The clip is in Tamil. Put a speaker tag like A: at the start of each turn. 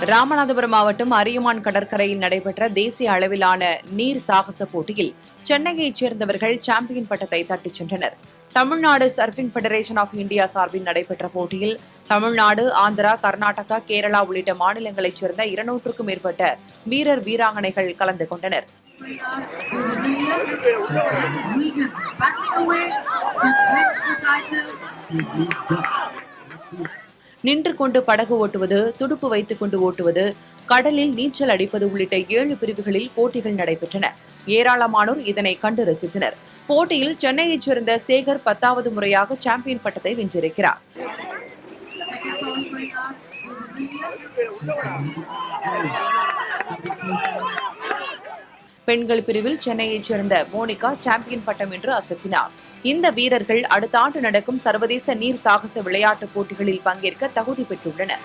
A: ராமநாதபுரம் மாவட்டம் அரியமான் கடற்கரையில் நடைபெற்ற தேசிய அளவிலான நீர் சாகச போட்டியில் சென்னையைச் சேர்ந்தவர்கள் சாம்பியன் பட்டத்தை தட்டிச் சென்றனர். Tamil Nadu surfing federation of India சார்பில் நடைபெற்ற போட்டியில் தமிழ்நாடு, ஆந்திரா, கர்நாடகா, கேரளா உள்ளிட்ட மாநிலங்களைச் சேர்ந்த 200க்கும் மேற்பட்ட வீரர் வீராங்கனைகள் கலந்து கொண்டனர். நின்று கொண்டு படகு ஓட்டுவது, துடுப்பு வைத்துக் கொண்டு ஓட்டுவது, கடலில் நீச்சல் அடிப்பது உள்ளிட்ட 7 பிரிவுகளில் போட்டிகள் நடைபெற்றன. ஏராளமானோர் இதனை கண்டு ரசித்தனர். போட்டியில் சென்னையைச் சேர்ந்த சேகர் 10வது முறையாக சாம்பியன் பட்டத்தை வென்றிருக்கிறார். பெண்கள் பிரிவில் சென்னையைச் சேர்ந்த மோனிகா சாம்பியன் பட்டம் வென்று அசத்தினார். இந்த வீரர்கள் அடுத்த ஆண்டு நடக்கும் சர்வதேச நீர் சாகச விளையாட்டுப் போட்டிகளில் பங்கேற்க தகுதி பெற்றுள்ளனர்.